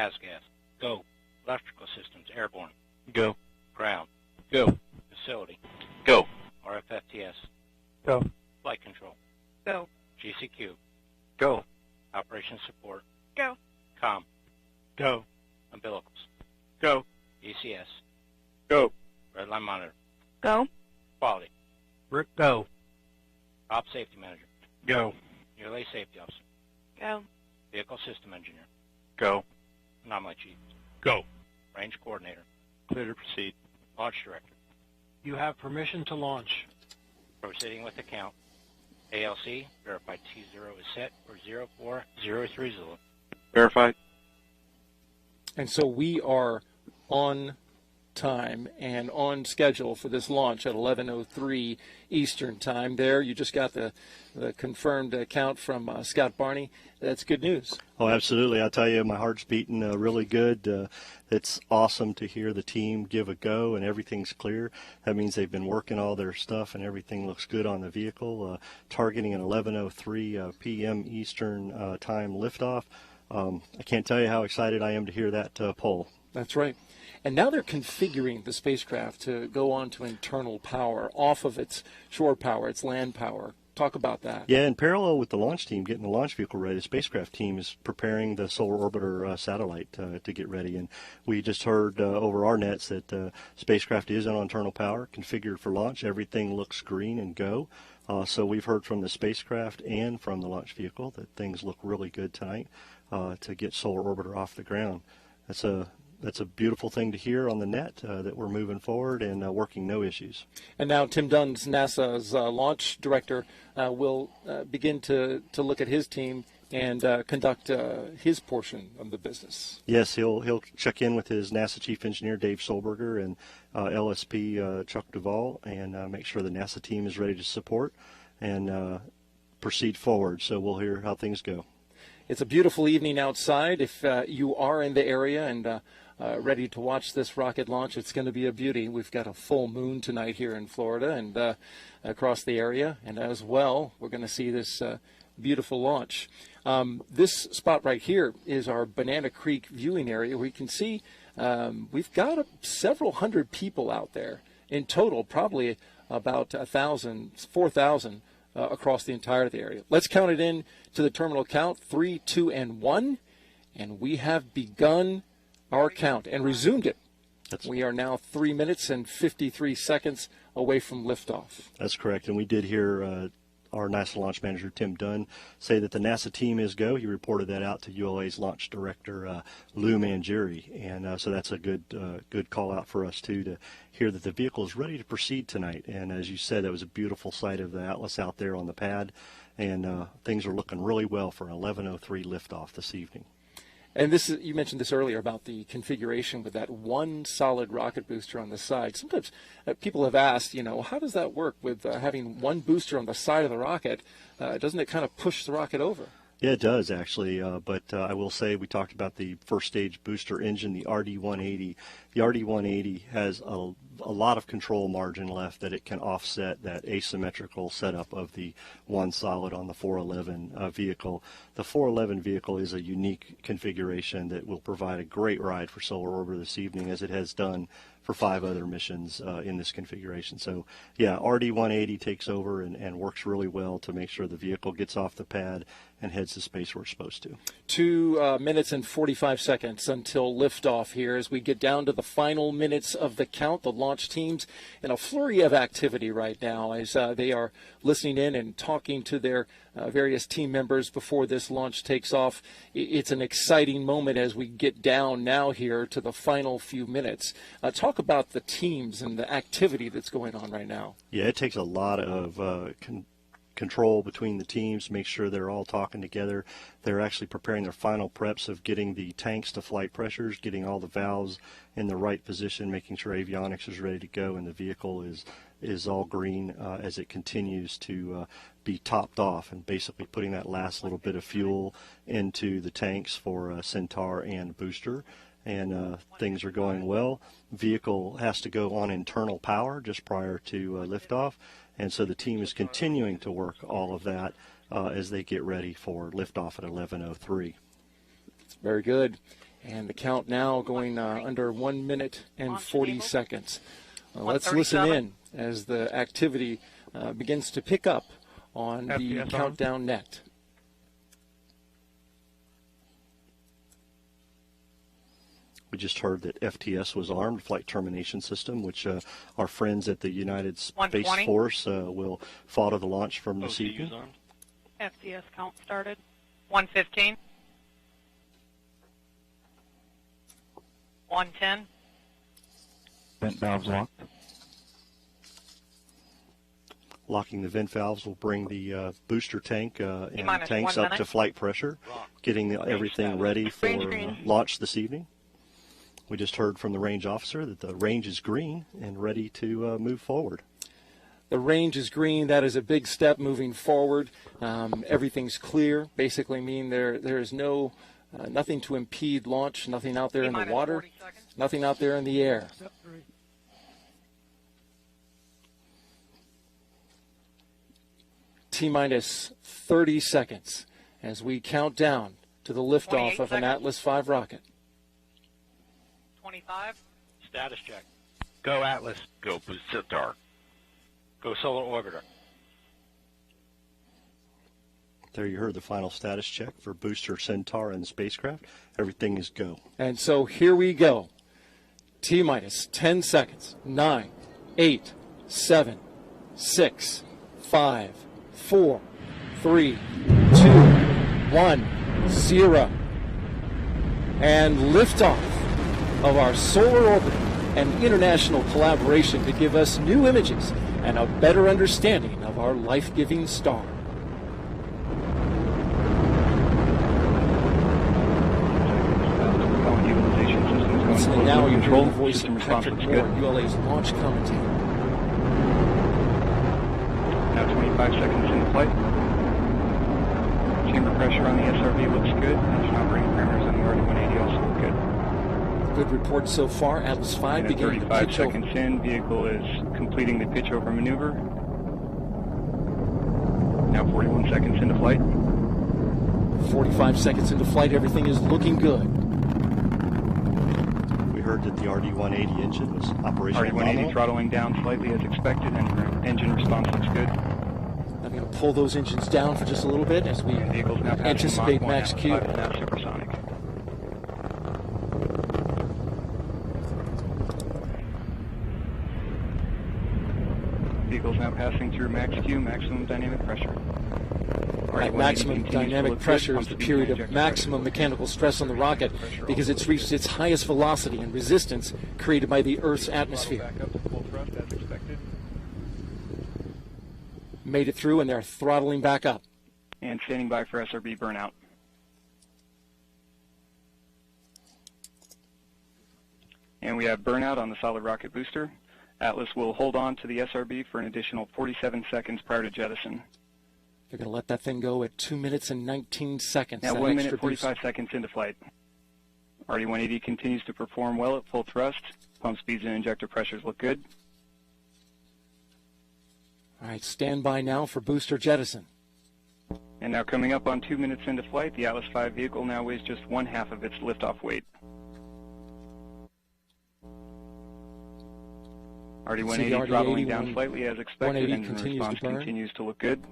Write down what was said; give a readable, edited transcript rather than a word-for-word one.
HASGAS. Go. Electrical Systems, Airborne. Go. Ground. Go. Facility. Go. RFFTS. Go. Flight Control. Go. GCQ. Go. Operations Support. Go. COM. Go. Umbilicals. Go. ECS. Go. Redline Monitor. Go. Quality. Rick, go. Op Safety Manager. Go. Relay Safety Officer. Go. Vehicle System Engineer. Go. Anomaly Chief. Go. Range Coordinator. Clear to proceed. Launch Director. You have permission to launch. Proceeding with the count. ALC, verified T0 is set for 0403 Zulu. Verified. And so we are on time and on schedule for this launch at 11:03 Eastern Time. There, you just got the confirmed count from Scott Barney. That's good news. Oh, absolutely. I tell you, my heart's beating really good. It's awesome to hear the team give a go and everything's clear. That means they've been working all their stuff and everything looks good on the vehicle. Targeting an 11:03 p.m. Eastern time liftoff. I can't tell you how excited I am to hear that poll. That's right. And now they're configuring the spacecraft to go on to internal power, off of its shore power, its land power. Talk about that. Yeah, in parallel with the launch team getting the launch vehicle ready, the spacecraft team is preparing the Solar Orbiter satellite to get ready. And we just heard over our nets that the spacecraft is on internal power, configured for launch. Everything looks green and go. So we've heard from the spacecraft and from the launch vehicle that things look really good tonight to get Solar Orbiter off the ground. That's a beautiful thing to hear on the net, that we're moving forward and working no issues. And now Tim Dunn's NASA's launch director will begin to look at his team and conduct his portion of the business. Yes, he'll check in with his NASA chief engineer Dave Solberger and LSP Chuck Duvall and make sure the NASA team is ready to support and proceed forward. So we'll hear how things go. It's a beautiful evening outside. If you are in the area and ready to watch this rocket launch, it's going to be a beauty. We've got a full moon tonight here in Florida and across the area. And as well, we're going to see this beautiful launch. This spot right here is our Banana Creek viewing area where you can see we've got several hundred people out there. In total, probably about 4,000 across the entire area. Let's count it in to the terminal count, 3, 2, and 1. And we have begun our count and resumed it. We are now 3 minutes and 53 seconds away from liftoff. That's correct. And we did hear our NASA launch manager, Tim Dunn, say that the NASA team is go. He reported that out to ULA's launch director, Lou Mangieri. And so that's a good call out for us, too, to hear that the vehicle is ready to proceed tonight. And as you said, that was a beautiful sight of the Atlas out there on the pad. And things are looking really well for an 11:03 liftoff this evening. And this is, you mentioned this earlier about the configuration with that one solid rocket booster on the side. Sometimes people have asked, how does that work with having one booster on the side of the rocket? Doesn't it kind of push the rocket over? Yeah, it does, actually. But I will say we talked about the first stage booster engine, the RD-180. The RD-180 has a lot of control margin left that it can offset that asymmetrical setup of the one solid on the 411 vehicle. The 411 vehicle is a unique configuration that will provide a great ride for Solar Orbiter this evening, as it has done for 5 other missions in this configuration. So, yeah, RD-180 takes over and works really well to make sure the vehicle gets off the pad and heads to space where it's supposed to. 2 minutes and 45 seconds until liftoff here as we get down to the final minutes of the count. The launch teams in a flurry of activity right now as they are listening in and talking to their various team members before this launch takes off. It's an exciting moment as we get down now here to the final few minutes. Talk about the teams and the activity that's going on right now. Yeah, it takes a lot of control between the teams, make sure they're all talking together. They're actually preparing their final preps of getting the tanks to flight pressures, getting all the valves in the right position, making sure avionics is ready to go and the vehicle is all green as it continues to be topped off, and basically putting that last little bit of fuel into the tanks for Centaur and booster. And things are going well. Vehicle has to go on internal power just prior to liftoff, and so the team is continuing to work all of that as they get ready for liftoff at 11:03. Very good. And the count now going under 1 minute and 40 seconds. Let's 137. listen in as the activity begins to pick up on the FTS on. countdown net. We just heard that FTS was armed, Flight Termination System, which our friends at the United Space 120. Force will follow the launch from this OCU's evening. armed. FTS count started. 115. 110. Vent valves locked. Locking the vent valves will bring the booster tank and T-minus tanks 1 up to minute. flight pressure, getting everything ready for Range green. launch this evening. We just heard from the range officer that the range is green and ready to move forward. The range is green. That is a big step moving forward. Everything's clear. Basically mean there is no nothing to impede launch, nothing out there in the T-minus water, 40 seconds. nothing out there in the air. T-minus 30 seconds as we count down to the liftoff 28 of an seconds. Atlas V rocket. 25. Status check. Go Atlas. Go Centaur. Go Solar Orbiter. There you heard the final status check for booster Centaur and the spacecraft. Everything is go. And so here we go. T-minus 10 seconds. 9, 8, 7, 6, 5, 4, 3, 2, 1, 0. And liftoff of our solar orbiter and international collaboration to give us new images and a better understanding of our life-giving star. Listening now, you hear the voice of Patrick Moore, ULA's launch commentator. Now 25 seconds into flight. Chamber pressure on the SRB looks good. Engine operating parameters on the RD-180 also look good. Good report so far. Atlas V And at beginning to 35 pitch seconds over. in, vehicle is completing the pitch over maneuver. Now 41 seconds into flight. 45 seconds into flight, everything is looking good. We heard that the RD-180 engine was operational. RD-180 nominal. throttling down slightly as expected, and engine response looks good. I'm going to pull those engines down for just a little bit as we Vehicle's now passing anticipate Mach 1 max at Q. 5.5 supersonic. Vehicle's now passing through max Q, maximum dynamic pressure. At maximum dynamic pressure is the period of maximum mechanical stress on the rocket because it's reached its highest velocity and resistance created by the Earth's atmosphere. Back up to full thrust as expected. Made it through and they're throttling back up. And standing by for SRB burnout. And we have burnout on the solid rocket booster. Atlas will hold on to the SRB for an additional 47 seconds prior to jettison. They're going to let that thing go at 2 minutes and 19 seconds. Now that 1 extra minute, 45 boost. seconds into flight. RD-180 continues to perform well at full thrust. Pump speeds and injector pressures look good. All right, stand by now for booster jettison. And now coming up on 2 minutes into flight, the Atlas V vehicle now weighs just 1/2 of its liftoff weight. RD-180 throttling down slightly as expected, 180 engine continues to response burn. continues to look good.